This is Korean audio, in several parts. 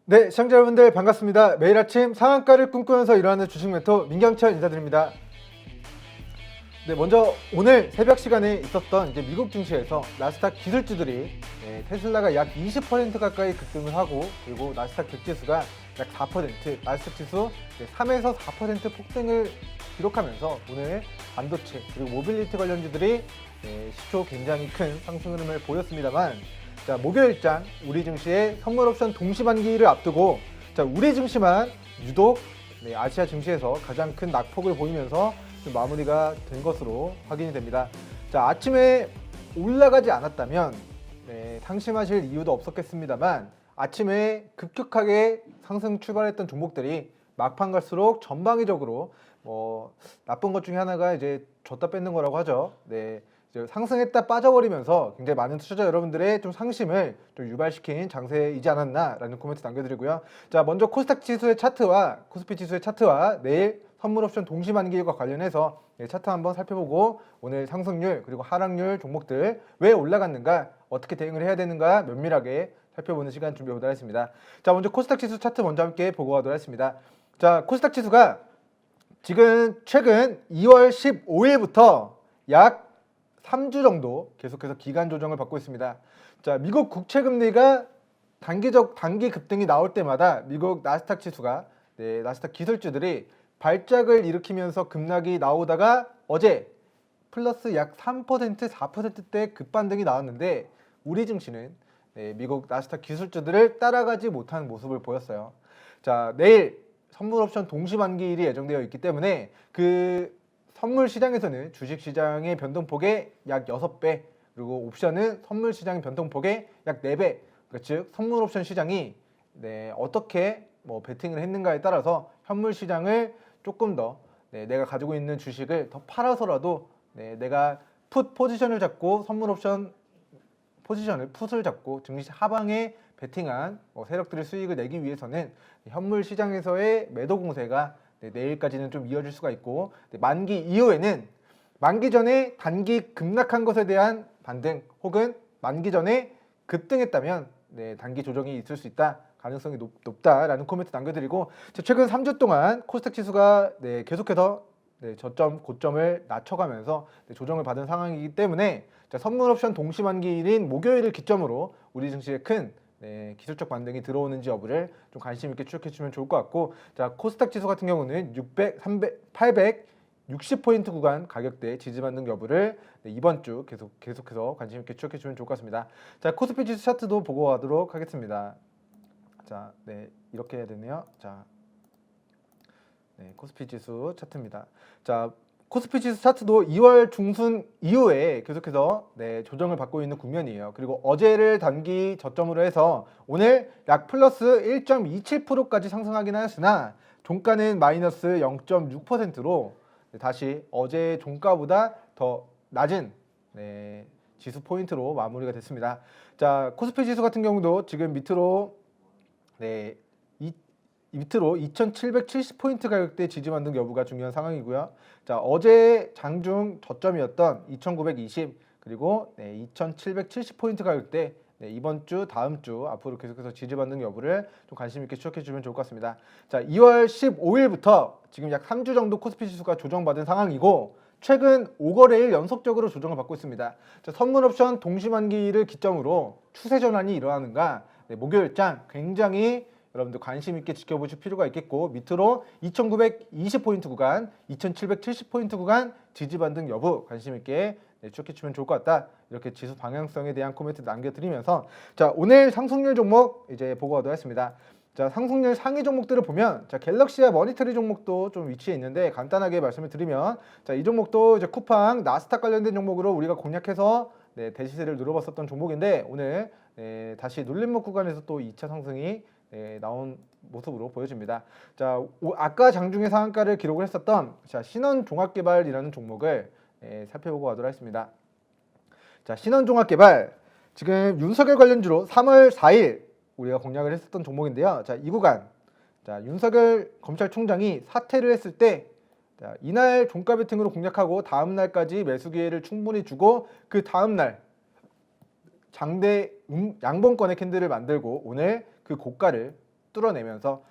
네, 시청자 여러분들 반갑습니다. 매일 아침 상한가를 꿈꾸면서 일어나는 주식 멘토 민경철 인사드립니다. 네, 먼저 오늘 새벽 시간에 있었던 이제 미국 증시에서 나스닥 기술주들이 테슬라가 약 20% 가까이 급등을 하고, 그리고 나스닥 객지수가 약 4%, 나스닥 지수 3에서 4% 폭등을 기록하면서 오늘 반도체 그리고 모빌리티 관련주들이 시초 굉장히 큰 상승 흐름을 보였습니다만, 자, 목요일장 우리 증시의 선물 옵션 동시 만기를 앞두고, 자, 우리 증시만 유독 아시아 증시에서 가장 큰 낙폭을 보이면서 좀 마무리가 된 것으로 확인이 됩니다. 자, 아침에 올라가지 않았다면 상심하실 이유도 없었겠습니다만, 아침에 급격하게 상승 출발했던 종목들이 막판 갈수록 전방위적으로 나쁜 것 중에 하나가 이제 줬다 뺏는 거라고 하죠. 상승했다 빠져버리면서 굉장히 많은 투자자 여러분들의 좀 상심을 좀 유발시킨 장세이지 않았나라는 코멘트 남겨드리고요. 자, 먼저 코스닥 지수의 차트와 코스피 지수의 차트와 내일 선물 옵션 동시 만기일과 관련해서 차트 한번 살펴보고, 오늘 상승률 그리고 하락률 종목들 왜 올라갔는가, 어떻게 대응을 해야 되는가 면밀하게 살펴보는 시간 준비해 보도록 하겠습니다. 자, 먼저 코스닥 지수 차트 먼저 함께 보고 가도록 하겠습니다. 자, 코스닥 지수가 지금 최근 2월 15일부터 약 3주 정도 계속해서 기간 조정을 받고 있습니다. 자, 미국 국채 금리가 단기 급등이 나올 때마다 미국 나스닥 지수가 나스닥 기술주들이 발작을 일으키면서 급락이 나오다가 어제 플러스 약 3%, 4%대 급반등이 나왔는데, 우리 증시는 미국 나스닥 기술주들을 따라가지 못하는 모습을 보였어요. 자, 내일 선물 옵션 동시 만기일이 예정되어 있기 때문에 그 선물 시장에서는 주식 시장의 변동폭의 약 6배, 그리고 옵션은 선물 시장의 변동폭의 약 4배, 즉 선물 옵션 시장이 어떻게 베팅을 했는가에 따라서 현물 시장을 조금 더 내가 가지고 있는 주식을 더 팔아서라도 내가 풋 포지션을 잡고 선물 옵션 포지션을 풋을 잡고 증시 하방에 베팅한 세력들의 수익을 내기 위해서는 현물 시장에서의 매도 공세가 내일까지는 좀 이어질 수가 있고, 만기 이후에는 만기 전에 단기 급락한 것에 대한 반등, 혹은 만기 전에 급등했다면 단기 조정이 있을 수 있다, 가능성이 높다라는 코멘트 남겨드리고, 최근 3주 동안 코스닥 지수가 계속해서 저점 고점을 낮춰가면서 조정을 받은 상황이기 때문에, 선물 옵션 동시 만기일인 목요일을 기점으로 우리 증시에 큰 기술적 반등이 들어오는지 여부를 좀 관심 있게 추적해 주시면 좋을 것 같고, 자, 코스닥 지수 같은 경우는 860포인트 구간 가격대 지지 반등 여부를 이번 주 계속해서 관심 있게 추적해 주시면 좋을 것 같습니다. 자, 코스피 지수 차트도 보고 가도록 하겠습니다. 자, 이렇게 해야 되네요. 자, 코스피 지수 차트입니다. 자, 코스피 지수 차트도 2월 중순 이후에 계속해서 조정을 받고 있는 국면이에요. 그리고 어제를 단기 저점으로 해서 오늘 약 플러스 1.27%까지 상승하긴 하였으나 종가는 마이너스 0.6%로 다시 어제 종가보다 더 낮은 지수 포인트로 마무리가 됐습니다. 자, 코스피 지수 같은 경우도 지금 밑으로 2770포인트 가격대 지지 반등 여부가 중요한 상황이고요. 자, 어제 장중 저점이었던 2920, 그리고 2770포인트 가격대 이번 주, 다음 주 앞으로 계속해서 지지 반등 여부를 좀 관심 있게 추적해 주면 좋을 것 같습니다. 자, 2월 15일부터 지금 약 3주 정도 코스피 지수가 조정받은 상황이고, 최근 5거래일 연속적으로 조정을 받고 있습니다. 자, 선물 옵션 동시 만기를 기점으로 추세 전환이 일어나는가, 목요일장 굉장히 여러분들 관심 있게 지켜보실 필요가 있겠고, 밑으로 2920포인트 구간, 2770포인트 구간 지지 반등 여부 관심 있게 추적해 주면 좋을 것 같다, 이렇게 지수 방향성에 대한 코멘트 남겨드리면서, 자, 오늘 상승률 종목 이제 보고 가도록 하겠습니다. 자, 상승률 상위 종목들을 보면, 자, 갤럭시와 머니터리 종목도 좀 위치해 있는데, 간단하게 말씀을 드리면, 자, 이 종목도 이제 쿠팡 나스닥 관련된 종목으로 우리가 공략해서 대시세를 누려봤었던 종목인데, 오늘 다시 눌림목 구간에서 또 2차 상승이 나온 모습으로 보여집니다. 자, 아까 장중에 상한가를 기록을 했었던 신원종합개발이라는 종목을 살펴보고 가도록 하겠습니다. 자, 신원종합개발 지금 윤석열 관련주로 3월 4일 우리가 공략을 했었던 종목인데요. 자, 이 구간, 자, 윤석열 검찰총장이 사퇴를 했을 때, 자, 이날 종가 베팅으로 공략하고 다음 날까지 매수 기회를 충분히 주고, 그 다음 날 장대 양봉권의 캔들을 만들고 오늘 그 고가를 뚫어내면서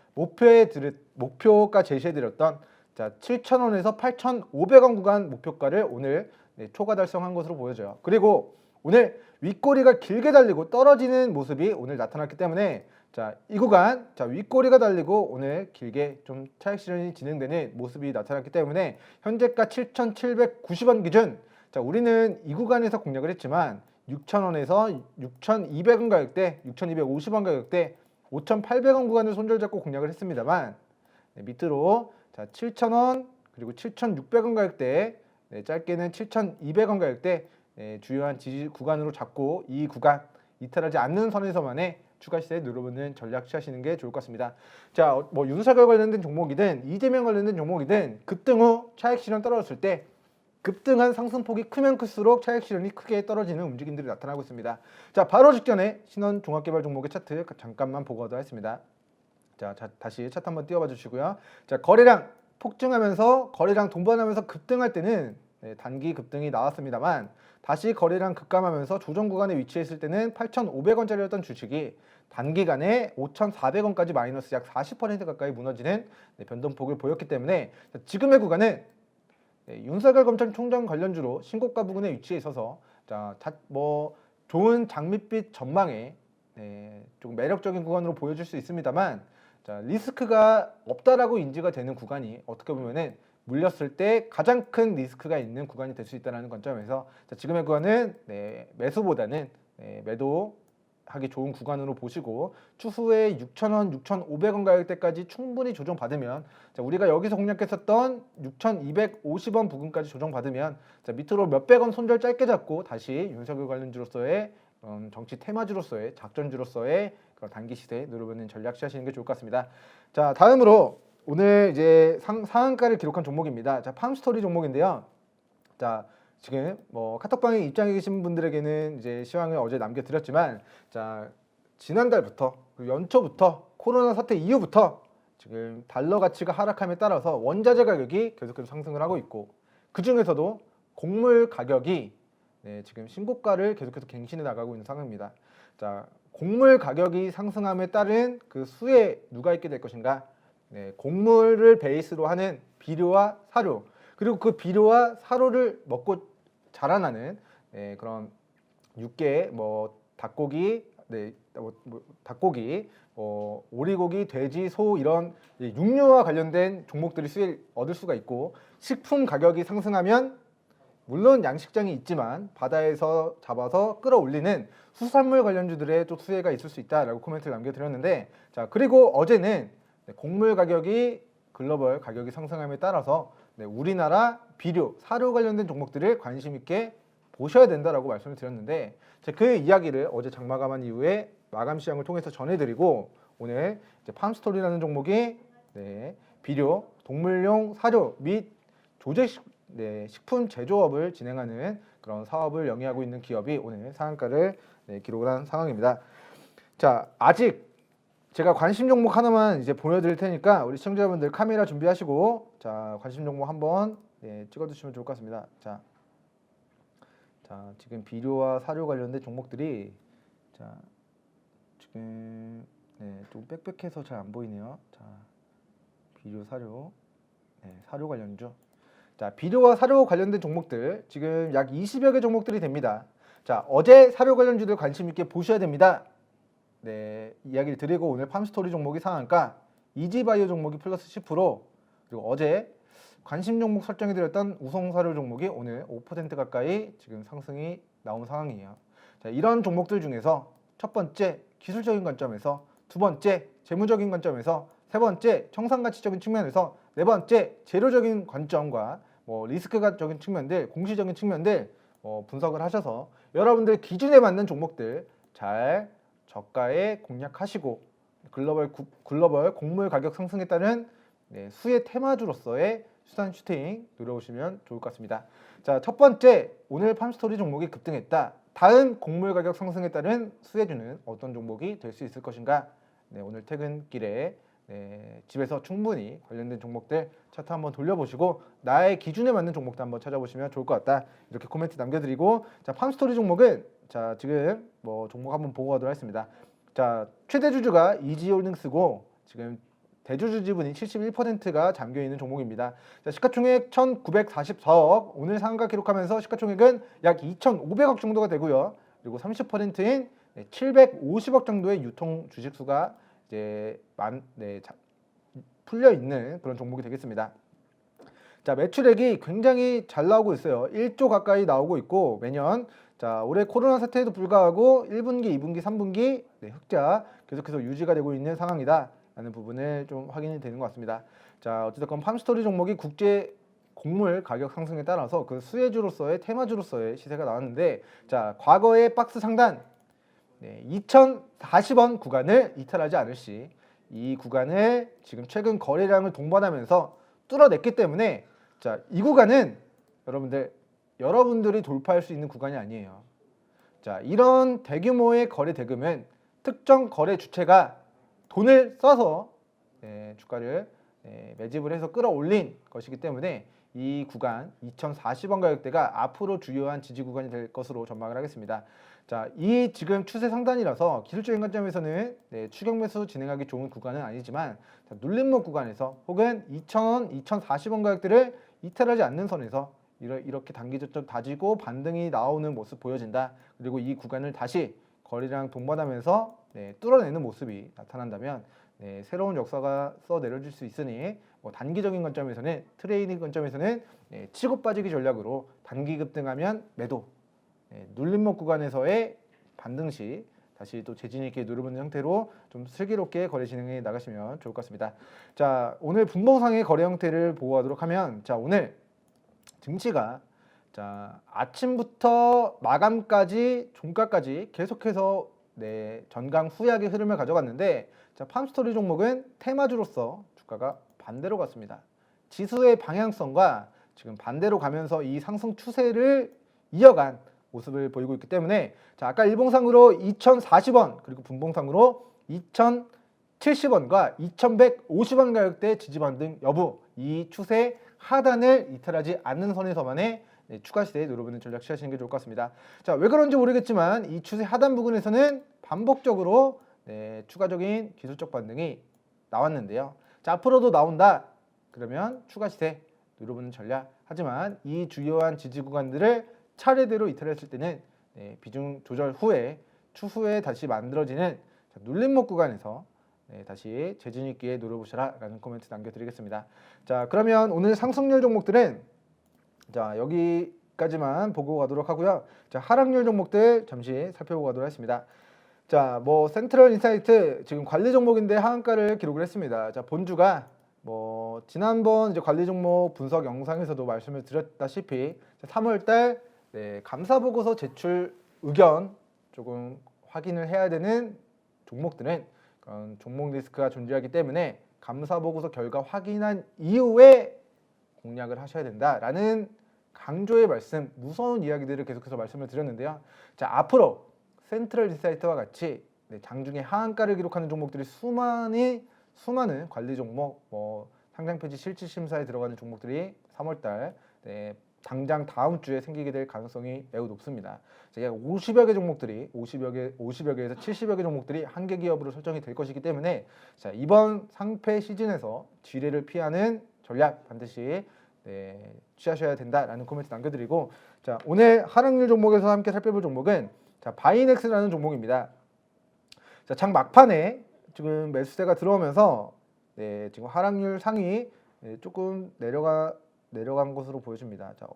목표가 제시해드렸던 자 7,000원에서 8,500원 구간 목표가를 오늘 초과 달성한 것으로 보여져요. 그리고 오늘 윗꼬리가 길게 달리고 떨어지는 모습이 오늘 나타났기 때문에 자 이 구간 자 윗꼬리가 달리고 오늘 길게 좀 차익 실현이 진행되는 모습이 나타났기 때문에 현재가 7,790원 기준 자 우리는 이 구간에서 공략을 했지만 6,000원에서 6,200원 가격대, 6,250원 가격대, 5,800원 구간을 손절 잡고 공략을 했습니다만 밑으로 자 7,000원 그리고 7,600원 가격대 짧게는 7,200원 가격대 주요한 지지 구간으로 잡고 이 구간 이탈하지 않는 선에서만의 추가 시세 누려보는 전략 취하시는 게 좋을 것 같습니다. 자, 뭐 윤석열 관련된 종목이든 이재명 관련된 종목이든 급등 후 차익 실현 떨어졌을 때 급등한 상승폭이 크면 클수록 차익 실현이 크게 떨어지는 움직임들이 나타나고 있습니다. 자, 바로 직전에 신원 종합개발 종목의 차트 잠깐만 보고 가도록 하겠습니다. 자, 다시 차트 한번 띄워봐 주시고요. 자, 거래량 폭증하면서 거래량 동반하면서 급등할 때는 단기 급등이 나왔습니다만 다시 거래량 급감하면서 조정 구간에 위치했을 때는 8,500원짜리였던 주식이 단기간에 5,400원까지 마이너스 약 40% 가까이 무너지는 변동폭을 보였기 때문에 지금의 구간은 윤석열 검찰총장 관련주로 신고가 부근에 위치해 있어서 뭐 좋은 장밋빛 전망에 조금 매력적인 구간으로 보여줄 수 있습니다만 자, 리스크가 없다라고 인지가 되는 구간이 어떻게 보면은 물렸을 때 가장 큰 리스크가 있는 구간이 될 수 있다는 관점에서 자, 지금의 구간은 매수보다는 매도하기 좋은 구간으로 보시고 추후에 6,000원, 6,500원 가격대까지 충분히 조정받으면 자, 우리가 여기서 공략했었던 6,250원 부근까지 조정받으면 자, 밑으로 몇백원 손절 짧게 잡고 다시 윤석열 관련주로서의 정치 테마주로서의 작전주로서의 그런 단기 시세 누려보는 전략 취하시는 게 좋을 것 같습니다. 자, 다음으로 오늘 이제 상한가를 기록한 종목입니다. 자, 팜스토리 종목인데요. 자, 지금 뭐 카톡방에 입장해 계신 분들에게는 이제 시황을 어제 남겨드렸지만, 자, 지난달부터 연초부터 코로나 사태 이후부터 지금 달러 가치가 하락함에 따라서 원자재 가격이 계속해서 상승을 하고 있고, 그 중에서도 곡물 가격이 지금 신고가를 계속해서 갱신해 나가고 있는 상황입니다. 자, 곡물 가격이 상승함에 따른 그 수에 누가 있게 될 것인가? 곡물을 베이스로 하는 비료와 사료, 그리고 그 비료와 사료를 먹고 자라나는 그런 육계, 뭐 닭고기, 닭고기, 오리고기, 돼지, 소 이런 육류와 관련된 종목들이 수익을 얻을 수가 있고, 식품 가격이 상승하면 물론 양식장이 있지만 바다에서 잡아서 끌어올리는 수산물 관련주들의 또 수혜가 있을 수 있다라고 코멘트를 남겨드렸는데, 자, 그리고 어제는 곡물 가격이 글로벌 가격이 상승함에 따라서 우리나라 비료, 사료 관련된 종목들을 관심 있게 보셔야 된다라고 말씀을 드렸는데, 그 이야기를 어제 장마감한 이후에 마감 시장을 통해서 전해드리고, 오늘 이제 팜스토리라는 종목이 비료, 동물용 사료 및 식품 제조업을 진행하는 그런 사업을 영위하고 있는 기업이 오늘 상한가를 기록을 한 상황입니다. 자, 아직 제가 관심 종목 하나만 이제 보여드릴 테니까 우리 시청자분들 카메라 준비하시고 자, 관심 종목 한번 찍어주시면 좋을 것 같습니다. 자, 지금 비료와 사료 관련된 종목들이 자, 지금 좀 빽빽해서 잘 안 보이네요. 자, 비료, 사료, 사료 관련주. 자, 비료와 사료 관련된 종목들 지금 약 20여 개 종목들이 됩니다. 자, 어제 사료 관련주들 관심 있게 보셔야 됩니다. 이야기를 드리고 오늘 팜스토리 종목이 상한가, 이지바이오 종목이 플러스 10%, 그리고 어제 관심 종목 설정해 드렸던 우성사료 종목이 오늘 5% 가까이 지금 상승이 나온 상황이에요. 자, 이런 종목들 중에서 첫 번째 기술적인 관점에서, 두 번째 재무적인 관점에서, 세 번째 청산가치적인 측면에서, 네 번째 재료적인 관점과 뭐 리스크적인 측면들, 공시적인 측면들 분석을 하셔서 여러분들 기준에 맞는 종목들 잘 저가에 공략하시고 글로벌 곡물 가격 상승에 따른 수혜 테마주로서의 수산 슈팅 누려오시면 좋을 것 같습니다. 자, 첫 번째, 오늘 팜스토리 종목이 급등했다. 다음 곡물 가격 상승에 따른 수혜주는 어떤 종목이 될 수 있을 것인가? 오늘 퇴근길에 집에서 충분히 관련된 종목들 차트 한번 돌려보시고 나의 기준에 맞는 종목도 한번 찾아보시면 좋을 것 같다. 이렇게 코멘트 남겨드리고, 자, 팜스토리 종목은 자, 지금 뭐 종목 한번 보고 가도록 하겠습니다. 자, 최대 주주가 이지홀딩스고 지금 대주주 지분이 71%가 잠겨 있는 종목입니다. 자, 시가총액 1,944억, 오늘 상한가 기록하면서 시가총액은 약 2,500억 정도가 되고요. 그리고 30%인 750억 정도의 유통 주식수가 이제 풀려 있는 그런 종목이 되겠습니다. 자, 매출액이 굉장히 잘 나오고 있어요. 1조 가까이 나오고 있고 매년 자, 올해 코로나 사태에도 불구하고 1분기, 2분기, 3분기 흑자 계속해서 유지가 되고 있는 상황이다 라는 부분을 좀 확인이 되는 것 같습니다. 자, 어쨌든 팜스토리 종목이 국제 곡물 가격 상승에 따라서 그 수혜주로서의 테마주로서의 시세가 나왔는데, 자, 과거의 박스 상단 2,040원 구간을 이탈하지 않을 시 이 구간을 지금 최근 거래량을 동반하면서 뚫어냈기 때문에 자, 이 구간은 여러분들이 돌파할 수 있는 구간이 아니에요. 자, 이런 대규모의 거래 대금은 특정 거래 주체가 돈을 써서 주가를 매집을 해서 끌어올린 것이기 때문에 이 구간 2,040원 가격대가 앞으로 주요한 지지 구간이 될 것으로 전망을 하겠습니다. 자, 이 지금 추세 상단이라서 기술적인 관점에서는 추격 매수 진행하기 좋은 구간은 아니지만 자, 눌림목 구간에서 혹은 2,000원, 2,040원 가격대를 이탈하지 않는 선에서 이렇게 단기적으로 다지고 반등이 나오는 모습 보여진다. 그리고 이 구간을 다시 거래량 동반하면서 뚫어내는 모습이 나타난다면 새로운 역사가 써내려질 수 있으니 단기적인 관점에서는 트레이딩 관점에서는 치고 빠지기 전략으로 단기 급등하면 매도, 눌림목 구간에서의 반등 시 다시 또 재진 있게 누르는 형태로 좀 슬기롭게 거래 진행해 나가시면 좋을 것 같습니다. 자, 오늘 분봉상의 거래 형태를 보고하도록 하면 자, 오늘 증시가 자, 아침부터 마감까지 종가까지 계속해서 전강 후약의 흐름을 가져갔는데 자, 팜스토리 종목은 테마주로서 주가가 반대로 갔습니다. 지수의 방향성과 지금 반대로 가면서 이 상승 추세를 이어간 모습을 보이고 있기 때문에 자, 아까 일봉상으로 2,040원 그리고 분봉상으로 2,070원과 2,150원 가격대 지지 반등 여부, 이 추세 하단을 이탈하지 않는 선에서만의 추가 시대에 여러분은 전략 취하시는 게 좋을 것 같습니다. 자, 왜 그런지 모르겠지만 이 추세 하단 부분에서는 반복적으로 추가적인 기술적 반등이 나왔는데요. 자, 앞으로도 나온다. 그러면 추가 시세 여러분은 전략. 하지만 이 주요한 지지 구간들을 차례대로 이탈했을 때는 비중 조절 후에 추후에 다시 만들어지는 눌림목 구간에서 다시 재진 있게 노려보셔라 라는 코멘트 남겨드리겠습니다. 자, 그러면 오늘 상승률 종목들은 자, 여기까지만 보고 가도록 하고요. 자, 하락률 종목들 잠시 살펴보고 가도록 하겠습니다. 자, 센트럴 인사이트 지금 관리 종목인데 하한가를 기록을 했습니다. 자, 본주가 지난번 이제 관리 종목 분석 영상에서도 말씀을 드렸다시피 3월달 감사 보고서 제출 의견 조금 확인을 해야 되는 종목들은 종목 리스크가 존재하기 때문에 감사 보고서 결과 확인한 이후에 공략을 하셔야 된다라는 강조의 말씀, 무서운 이야기들을 계속해서 말씀을 드렸는데요. 자, 앞으로 센트럴 인사이트와 같이 장중에 하한가를 기록하는 종목들이 수많은 관리 종목, 상장 폐지 실질 심사에 들어가는 종목들이 3월달 당장 다음 주에 생기게 될 가능성이 매우 높습니다. 약 50여 개 종목들이 50여 개에서 70여 개 종목들이 한계 기업으로 설정이 될 것이기 때문에 자, 이번 상패 시즌에서 지뢰를 피하는 전략 반드시 취하셔야 된다라는 코멘트 남겨드리고 자, 오늘 하락률 종목에서 함께 살펴볼 종목은 자, 바이넥스라는 종목입니다. 자, 장 막판에 지금 매수세가 들어오면서 지금 하락률 상위 조금 내려간 것으로 보여집니다. 자,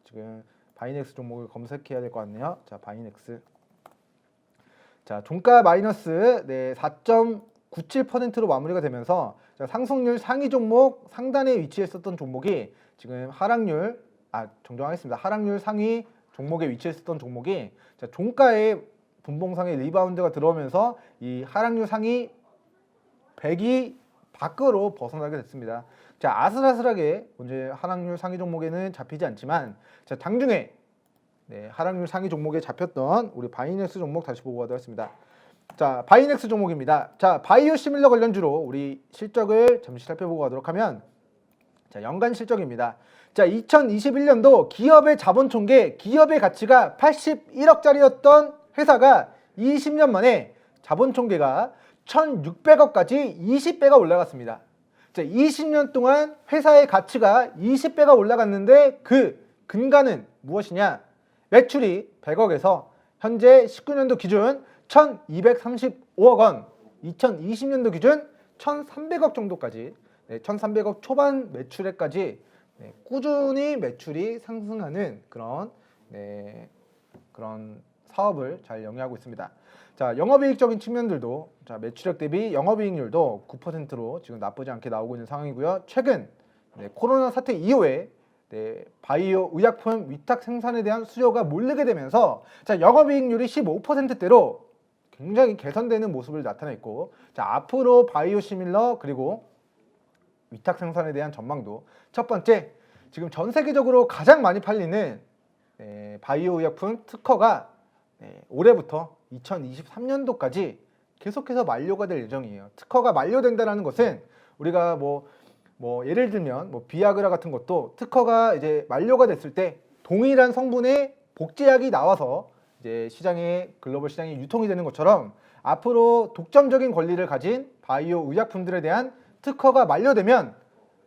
지금 바이넥스 종목을 검색해야 될 것 같네요. 자, 바이넥스. 자, 종가 마이너스 4.97%로 마무리가 되면서 자, 상승률 상위 종목 상단에 위치했었던 종목이 지금 정정하겠습니다. 하락률 상위 종목에 위치했었던 종목이 자, 종가의 분봉상의 리바운드가 들어오면서 이 하락률 상위 100이 밖으로 벗어나게 됐습니다. 자, 아슬아슬하게 문제 하락률 상위 종목에는 잡히지 않지만 자, 장중에 하락률 상위 종목에 잡혔던 우리 바이넥스 종목 다시 보고 가도록 하겠습니다. 자, 바이넥스 종목입니다. 자, 바이오 시밀러 관련주로 우리 실적을 잠시 살펴보고 가도록 하면 자, 연간 실적입니다. 자, 2021년도 기업의 자본 총계, 기업의 가치가 81억짜리였던 회사가 20년 만에 자본 총계가 1,600억까지 20배가 올라갔습니다. 자, 20년 동안 회사의 가치가 20배가 올라갔는데 그 근간은 무엇이냐? 매출이 100억에서 현재 19년도 기준 1,235억 원, 2020년도 기준 1,300억 정도까지 1,300억 초반 매출에까지 꾸준히 매출이 상승하는 그런 사업을 잘 영위하고 있습니다. 자, 영업이익적인 측면들도 자, 매출액 대비 영업이익률도 9%로 지금 나쁘지 않게 나오고 있는 상황이고요. 최근 코로나 사태 이후에 바이오 의약품 위탁 생산에 대한 수요가 몰리게 되면서 자, 영업이익률이 15%대로 굉장히 개선되는 모습을 나타냈고, 자, 앞으로 바이오 시밀러 그리고 위탁 생산에 대한 전망도 첫 번째, 지금 전 세계적으로 가장 많이 팔리는 바이오 의약품 특허가 올해부터 2023년도까지 계속해서 만료가 될 예정이에요. 특허가 만료된다는 것은 우리가 뭐 예를 들면 비아그라 같은 것도 특허가 이제 만료가 됐을 때 동일한 성분의 복제약이 나와서 이제 글로벌 시장에 유통이 되는 것처럼 앞으로 독점적인 권리를 가진 바이오 의약품들에 대한 특허가 만료되면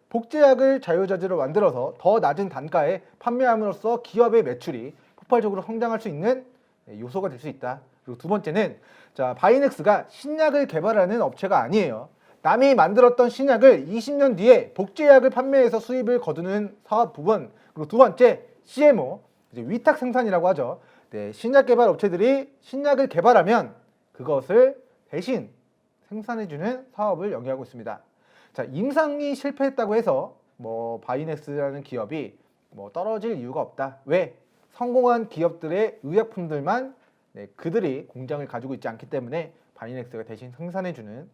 복제약을 자유자재로 만들어서 더 낮은 단가에 판매함으로써 기업의 매출이 폭발적으로 성장할 수 있는 요소가 될 수 있다. 그리고 두 번째는 자, 바이넥스가 신약을 개발하는 업체가 아니에요. 남이 만들었던 신약을 20년 뒤에 복제약을 판매해서 수입을 거두는 사업 부분. 그리고 두 번째, CMO, 이제 위탁 생산이라고 하죠. 신약 개발 업체들이 신약을 개발하면 그것을 대신 생산해주는 사업을 영위하고 있습니다. 자, 임상이 실패했다고 해서 바이넥스라는 기업이 떨어질 이유가 없다. 왜? 성공한 기업들의 의약품들만 그들이 공장을 가지고 있지 않기 때문에 바이넥스가 대신 생산해주는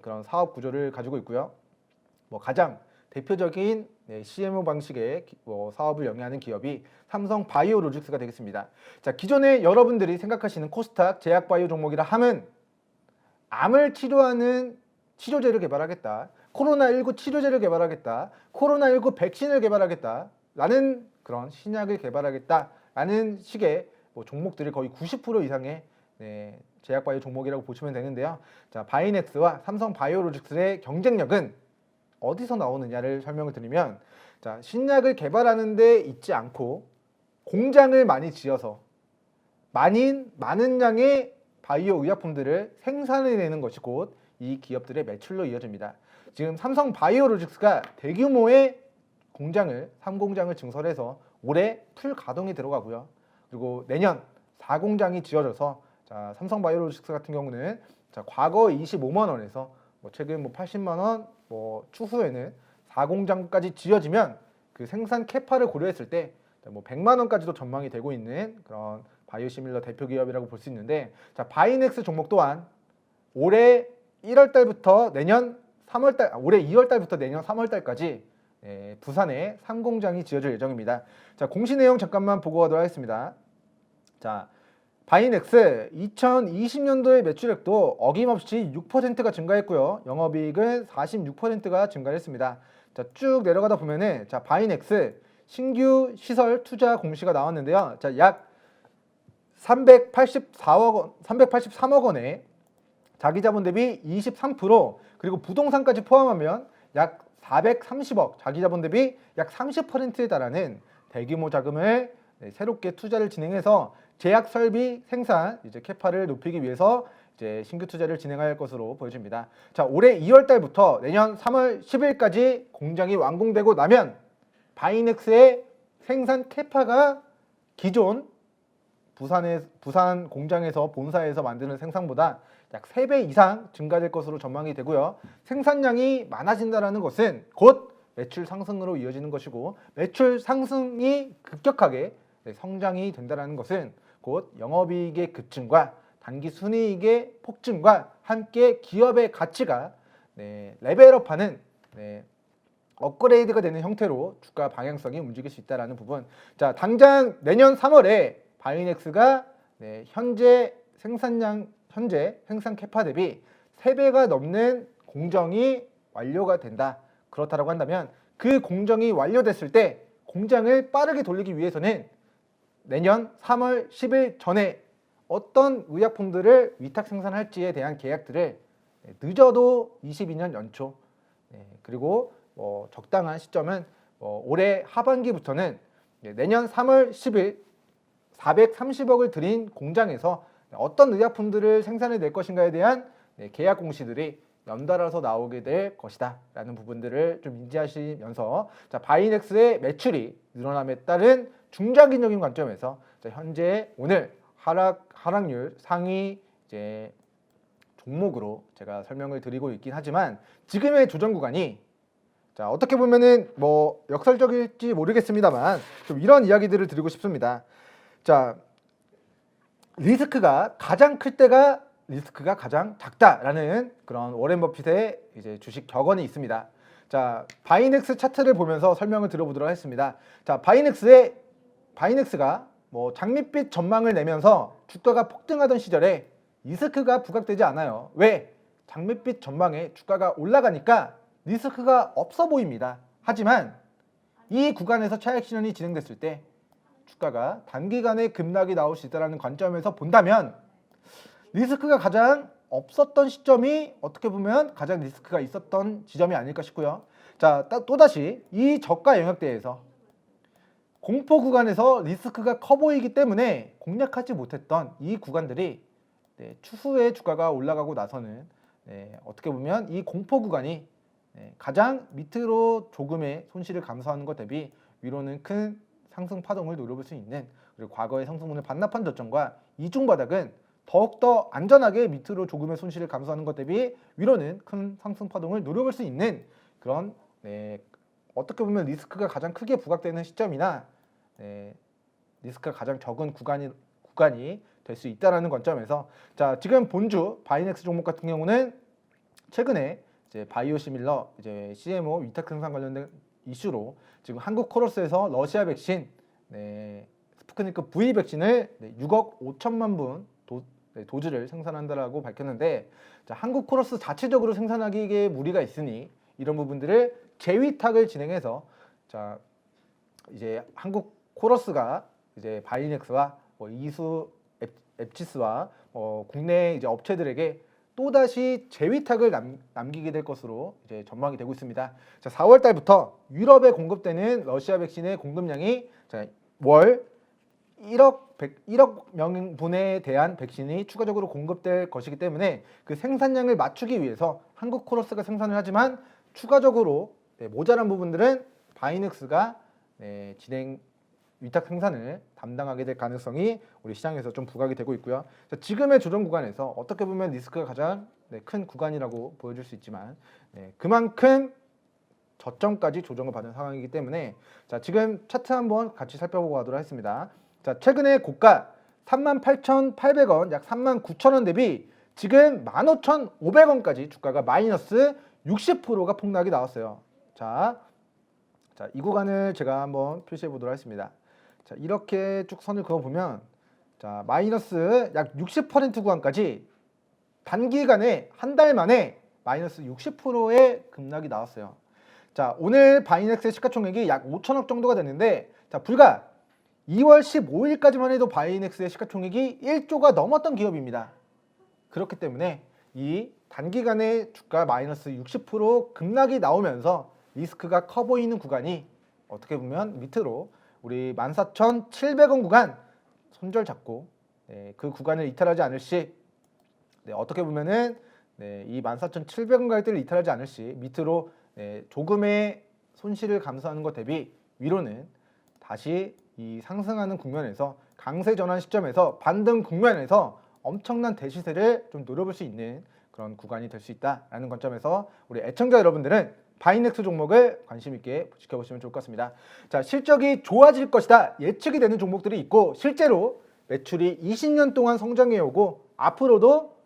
그런 사업 구조를 가지고 있고요. 가장 대표적인 CMO 방식의 사업을 영위하는 기업이 삼성 바이오로직스가 되겠습니다. 자, 기존에 여러분들이 생각하시는 코스닥 제약바이오 종목이라 함은 암을 치료하는 치료제를 개발하겠다, 코로나19 치료제를 개발하겠다, 코로나19 백신을 개발하겠다 라는 그런 신약을 개발하겠다라는 식의 종목들이 거의 90% 이상의 제약바이오 종목이라고 보시면 되는데요. 자, 바이넥스와 삼성 바이오로직스의 경쟁력은 어디서 나오느냐를 설명을 드리면, 자, 신약을 개발하는 데 있지 않고 공장을 많이 지어서 많은 양의 바이오 의약품들을 생산해내는 것이 곧 이 기업들의 매출로 이어집니다. 지금 삼성 바이오로직스가 대규모의 공장을 3공장을 증설해서 올해 풀 가동이 들어가고요. 그리고 내년 4공장이 지어져서 자, 삼성 바이오로직스 같은 경우는 자, 과거 25만 원에서 최근 80만 원, 추후에는 4공장까지 지어지면 그 생산 캐파를 고려했을 때 100만 원까지도 전망이 되고 있는 그런 바이오시밀러 대표 기업이라고 볼 수 있는데, 자, 바이넥스 종목 또한 올해 1월 달부터 내년 3월 달, 올해 2월 달부터 내년 3월 달까지 부산에 3공장이 지어질 예정입니다. 자, 공시 내용 잠깐만 보고 가도록 하겠습니다. 자, 바이넥스 2020년도의 매출액도 어김없이 6%가 증가했고요. 영업이익은 46%가 증가했습니다. 자, 쭉 내려가다 보면은 자, 바이넥스 신규 시설 투자 공시가 나왔는데요. 자, 약 383억 원에 자기 자본 대비 23%, 그리고 부동산까지 포함하면 약 430억, 자기 자본 대비 약 30%에 달하는 대규모 자금을 새롭게 투자를 진행해서 제약 설비 생산 이제 캐파를 높이기 위해서 이제 신규 투자를 진행할 것으로 보여집니다. 자, 올해 2월 달부터 내년 3월 10일까지 공장이 완공되고 나면 바이넥스의 생산 캐파가 기존 부산 공장에서 본사에서 만드는 생산보다 약 3배 이상 증가될 것으로 전망이 되고요. 생산량이 많아진다는 것은 곧 매출 상승으로 이어지는 것이고, 매출 상승이 급격하게 성장이 된다는 것은 곧 영업이익의 급증과 단기 순이익의 폭증과 함께 기업의 가치가 레벨업하는 업그레이드가 되는 형태로 주가 방향성이 움직일 수 있다는 부분. 자, 당장 내년 3월에 바이넥스가 현재 생산 캐파 대비 3배가 넘는 공정이 완료가 된다. 그렇다고 한다면 그 공정이 완료됐을 때 공장을 빠르게 돌리기 위해서는 내년 3월 10일 전에 어떤 의약품들을 위탁 생산할지에 대한 계약들을 늦어도 22년 연초, 그리고 적당한 시점은 올해 하반기부터는 내년 3월 10일 430억을 들인 공장에서 어떤 의약품들을 생산해낼 것인가에 대한 계약 공시들이 연달아서 나오게 될 것이다 라는 부분들을 좀 인지하시면서, 자, 바이넥스의 매출이 늘어남에 따른 중장기적인 관점에서 현재 오늘 하락률 상위 이제 종목으로 제가 설명을 드리고 있긴 하지만, 지금의 조정 구간이 자, 어떻게 보면은 역설적일지 모르겠습니다만 좀 이런 이야기들을 드리고 싶습니다. 자, 리스크가 가장 클 때가 리스크가 가장 작다라는 그런 워렌 버핏의 이제 주식 격언이 있습니다. 자, 바이넥스 차트를 보면서 설명을 들어보도록 하겠습니다. 자, 바이넥스가 장밋빛 전망을 내면서 주가가 폭등하던 시절에 리스크가 부각되지 않아요. 왜? 장밋빛 전망에 주가가 올라가니까 리스크가 없어 보입니다. 하지만 이 구간에서 차익 실현이 진행됐을 때 주가가 단기간에 급락이 나올 수 있다는 관점에서 본다면, 리스크가 가장 없었던 시점이 어떻게 보면 가장 리스크가 있었던 지점이 아닐까 싶고요. 자, 또다시 이 저가 영역대에서 공포 구간에서 리스크가 커 보이기 때문에 공략하지 못했던 이 구간들이 추후에 주가가 올라가고 나서는 어떻게 보면 이 공포 구간이 가장 밑으로 조금의 손실을 감수하는 것 대비 위로는 큰 상승 파동을 노려볼 수 있는, 그리고 과거의 상승분을 반납한 저점과 이중 바닥은 더욱더 안전하게 밑으로 조금의 손실을 감수하는 것 대비 위로는 큰 상승 파동을 노려볼 수 있는 그런 어떻게 보면 리스크가 가장 크게 부각되는 시점이나 리스크가 가장 적은 구간이 될 수 있다는 관점에서, 자, 지금 본주 바이넥스 종목 같은 경우는 최근에 이제 바이오시밀러 이제 CMO 위탁 생산 관련된 이슈로 지금 한국 코러스에서 러시아 백신 스푸트니크 V 백신을 6억 5천만 분 도즈를 생산한다라고 밝혔는데, 자, 한국 코러스 자체적으로 생산하기에 무리가 있으니 이런 부분들을 재위탁을 진행해서, 자, 이제 한국 코러스가 이제 바이넥스와 이수 앱치스와 국내 이제 업체들에게 또다시 재위탁을 남기게 될 것으로 이제 전망이 되고 있습니다. 자, 4월 달부터 유럽에 공급되는 러시아 백신의 공급량이 월 1억 명분에 대한 백신이 추가적으로 공급될 것이기 때문에 그 생산량을 맞추기 위해서 한국 코러스가 생산을 하지만 추가적으로 모자란 부분들은 바이넥스가 위탁 생산을 담당하게 될 가능성이 우리 시장에서 좀 부각이 되고 있고요. 자, 지금의 조정 구간에서 어떻게 보면 리스크가 가장 큰 구간이라고 보여줄 수 있지만 그만큼 저점까지 조정을 받은 상황이기 때문에, 자, 지금 차트 한번 같이 살펴보고 가도록 하겠습니다. 자, 최근에 고가 38,800원, 약 39,000원 대비 지금 15,500원까지 주가가 마이너스 60%가 폭락이 나왔어요. 자, 이 구간을 제가 한번 표시해 보도록 하겠습니다. 자, 이렇게 쭉 선을 그어보면, 자, 마이너스 약 60% 구간까지 단기간에 한 달 만에 마이너스 60%의 급락이 나왔어요. 자, 오늘 바이넥스의 시가총액이 약 5천억 정도가 됐는데, 자, 불과 2월 15일까지만 해도 바이넥스의 시가총액이 1조가 넘었던 기업입니다. 그렇기 때문에 이 단기간에 주가 마이너스 60% 급락이 나오면서 리스크가 커 보이는 구간이 어떻게 보면 밑으로 우리 14,700원 구간 손절 잡고 그 구간을 이탈하지 않을 시, 어떻게 보면은 이 14,700원 가격대를 이탈하지 않을 시 밑으로 조금의 손실을 감수하는 것 대비 위로는 다시 이 상승하는 국면에서 강세 전환 시점에서 반등 국면에서 엄청난 대시세를 좀 노려볼 수 있는 그런 구간이 될 수 있다라는 관점에서 우리 애청자 여러분들은 바이넥스 종목을 관심 있게 지켜보시면 좋을 것 같습니다. 자, 실적이 좋아질 것이다 예측이 되는 종목들이 있고, 실제로 매출이 20년 동안 성장해 오고 앞으로도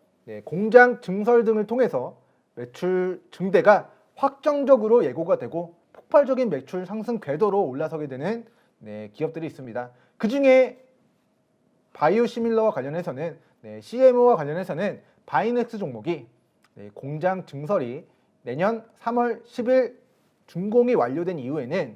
공장 증설 등을 통해서 매출 증대가 확정적으로 예고가 되고 폭발적인 매출 상승 궤도로 올라서게 되는 기업들이 있습니다. 그 중에 바이오시밀러와 관련해서는 CMO와 관련해서는 바이넥스 종목이 공장 증설이 내년 3월 10일 준공이 완료된 이후에는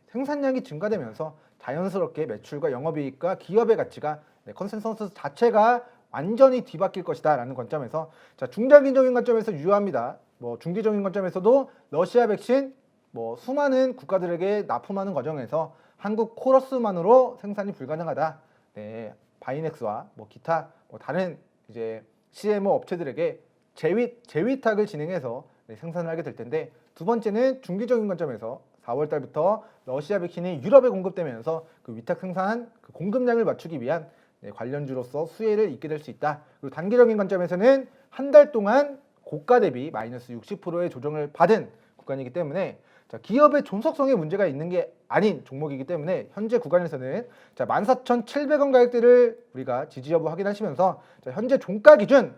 생산량이 증가되면서 자연스럽게 매출과 영업이익과 기업의 가치가 컨센서스 자체가 완전히 뒤바뀔 것이다라는 관점에서 자, 중장기적인 관점에서 유효합니다. 뭐 중기적인 관점에서도 러시아 백신 뭐 수많은 국가들에게 납품하는 과정에서 한국 코러스만으로 생산이 불가능하다. 네, 바이넥스와 뭐 기타 뭐 다른 이제 CMO 업체들에게 재위탁을 진행해서 네, 생산을 하게 될 텐데 두 번째는 중기적인 관점에서 4월 달부터 러시아 백신이 유럽에 공급되면서 그 위탁 생산 그 공급량을 맞추기 위한 네, 관련주로서 수혜를 입게 될 수 있다. 그리고 단기적인 관점에서는 한 달 동안 고가 대비 마이너스 60%의 조정을 받은 구간이기 때문에 자, 기업의 존속성에 문제가 있는 게 아닌 종목이기 때문에 현재 구간에서는 자, 14,700원 가격대를 우리가 지지 여부 확인하시면서 자, 현재 종가 기준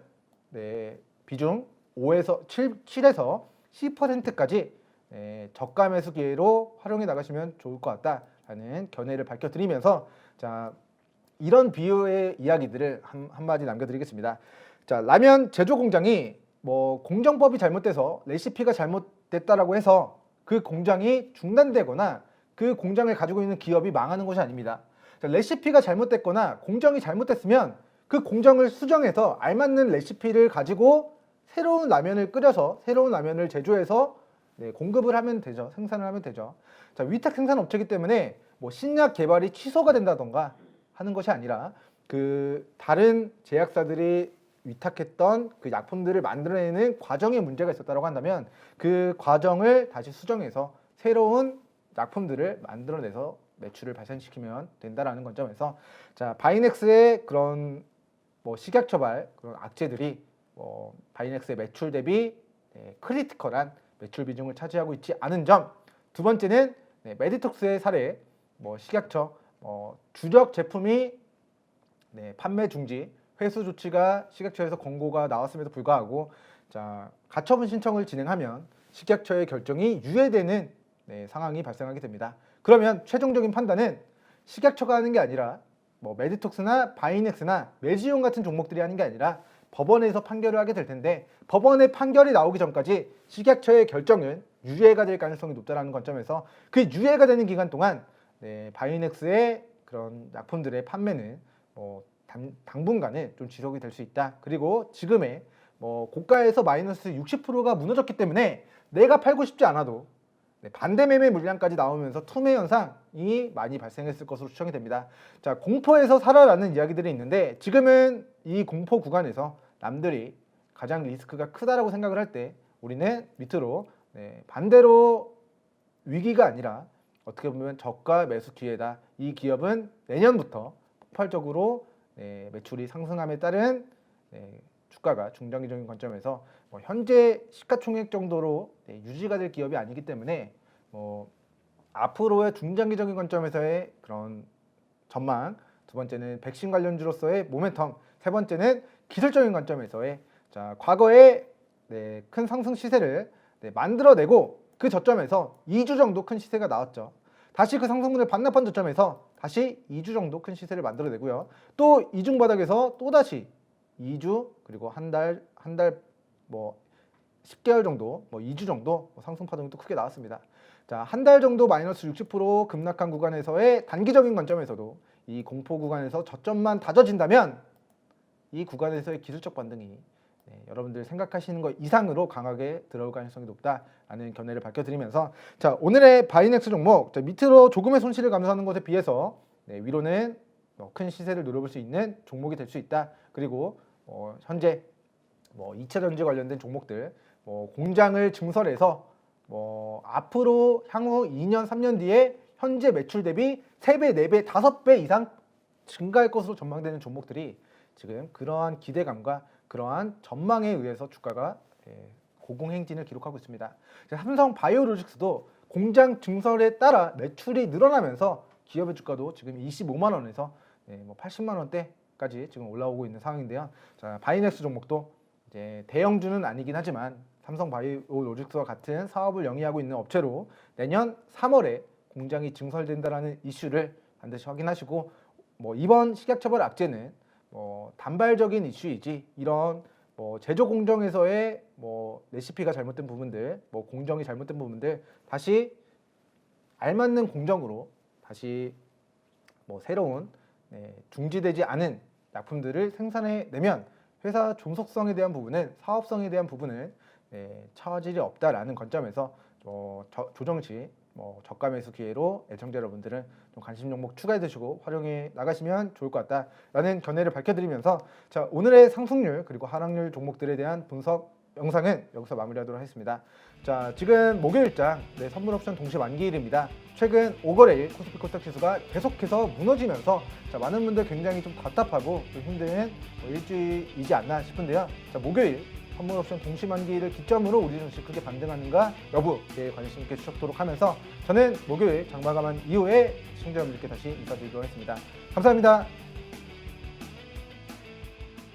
네, 비중 7에서 10%까지 네, 저가 매수 기회로 활용해 나가시면 좋을 것 같다라는 견해를 밝혀드리면서 자, 이런 비유의 이야기들을 한마디 남겨드리겠습니다. 자, 라면 제조 공장이 뭐 공정법이 잘못돼서 레시피가 잘못됐다라고 해서 그 공장이 중단되거나 그 공장을 가지고 있는 기업이 망하는 것이 아닙니다. 자, 레시피가 잘못됐거나 공정이 잘못됐으면 그 공정을 수정해서 알맞는 레시피를 가지고 새로운 라면을 끓여서 새로운 라면을 제조해서 네, 공급을 하면 되죠. 생산을 하면 되죠. 자, 위탁 생산 업체이기 때문에 뭐 신약 개발이 취소가 된다던가 하는 것이 아니라 그 다른 제약사들이 위탁했던 그 약품들을 만들어내는 과정에 문제가 있었다고 한다면 그 과정을 다시 수정해서 새로운 약품들을 만들어내서 매출을 발생시키면 된다라는 관점에서 자, 바이넥스의 그런 뭐 식약처발 그런 악재들이 바이넥스의 매출 대비 크리티컬한 매출 비중을 차지하고 있지 않은 점. 두 번째는 메디톡스의 사례, 뭐 식약처 주력 제품이 판매 중지, 회수 조치가 식약처에서 권고가 나왔음에도 불구하고 자, 가처분 신청을 진행하면 식약처의 결정이 유예되는 상황이 발생하게 됩니다. 그러면 최종적인 판단은 식약처가 하는 게 아니라 뭐 메디톡스나 바이넥스나 메지온 같은 종목들이 하는 게 아니라 법원에서 판결을 하게 될 텐데 법원의 판결이 나오기 전까지 식약처의 결정은 유예가 될 가능성이 높다는 관점에서 그 유예가 되는 기간 동안 바이넥스의 그런 약품들의 판매는 당분간은 좀 지속이 될 수 있다. 그리고 지금의 고가에서 마이너스 60%가 무너졌기 때문에 내가 팔고 싶지 않아도 반대 매매 물량까지 나오면서 투매 현상이 많이 발생했을 것으로 추정이 됩니다. 자, 공포에서 살아라는 이야기들이 있는데 지금은 이 공포 구간에서 남들이 가장 리스크가 크다라고 생각을 할 때 우리는 밑으로 반대로 위기가 아니라 어떻게 보면 저가 매수 기회다. 이 기업은 내년부터 폭발적으로 매출이 상승함에 따른 주가가 중장기적인 관점에서 현재 시가총액 정도로 유지가 될 기업이 아니기 때문에 앞으로의 중장기적인 관점에서의 그런 전망, 두 번째는 백신 관련주로서의 모멘텀, 세 번째는 기술적인 관점에서의 자, 과거에 큰 상승 시세를 만들어내고 그 저점에서 2주 정도 큰 시세가 나왔죠. 다시 그 상승분을 반납한 저점에서 다시 2주 정도 큰 시세를 만들어내고요. 또 이중 바닥에서 또 다시 2주 그리고 한 달 뭐 10개월 정도, 2주 정도 상승 파동이 또 크게 나왔습니다. 자, 한 달 정도 마이너스 60% 급락한 구간에서의 단기적인 관점에서도 이 공포 구간에서 저점만 다져진다면 이 구간에서의 기술적 반등이 여러분들 생각하시는 것 이상으로 강하게 들어올 가능성이 높다라는 견해를 밝혀드리면서 자, 오늘의 바이넥스 종목 자, 밑으로 조금의 손실을 감수하는 것에 비해서 위로는 큰 시세를 노려볼 수 있는 종목이 될 수 있다. 그리고 현재 2차 전지 관련된 종목들 공장을 증설해서 앞으로 향후 2년 3년 뒤에 현재 매출 대비 3배, 4배, 5배 이상 증가할 것으로 전망되는 종목들이 지금 그러한 기대감과 그러한 전망에 의해서 주가가 고공행진을 기록하고 있습니다. 삼성 바이오로직스도 공장 증설에 따라 매출이 늘어나면서 기업의 주가도 지금 25만 원에서 80만 원대까지 지금 올라오고 있는 상황인데요. 자, 바이넥스 종목도 이제 대형주는 아니긴 하지만 삼성 바이오로직스와 같은 사업을 영위하고 있는 업체로 내년 3월에 공장이 증설된다라는 이슈를 반드시 확인하시고 이번 식약처벌 악재는 단발적인 이슈이지 이런 제조 공정에서의 레시피가 잘못된 부분들, 공정이 잘못된 부분들 다시 알맞는 공정으로 다시 새로운 중지되지 않은 약품들을 생산해내면 회사 종속성에 대한 부분은 사업성에 대한 부분은 처질이 없다라는 관점에서 조정 시 저가 매수 기회로 애청자 여러분들은 좀 관심 종목 추가해 두시고 활용해 나가시면 좋을 것 같다라는 견해를 밝혀드리면서 자, 오늘의 상승률 그리고 하락률 종목들에 대한 분석 영상은 여기서 마무리하도록 하겠습니다. 자, 지금 목요일장 선물 옵션 동시 만기일입니다. 최근 5거래일 코스피 코스닥 지수가 계속해서 무너지면서 자, 많은 분들 굉장히 좀 답답하고 좀 힘든 일주일이지 않나 싶은데요. 자, 목요일 선물 옵션 동시 만기일을 기점으로 우리 증시 크게 반등하는가 여부에 관심 있게 주시도록 하면서 저는 목요일 장마감한 이후에 시청자 여러분들께 다시 인사드리도록 하겠습니다. 감사합니다.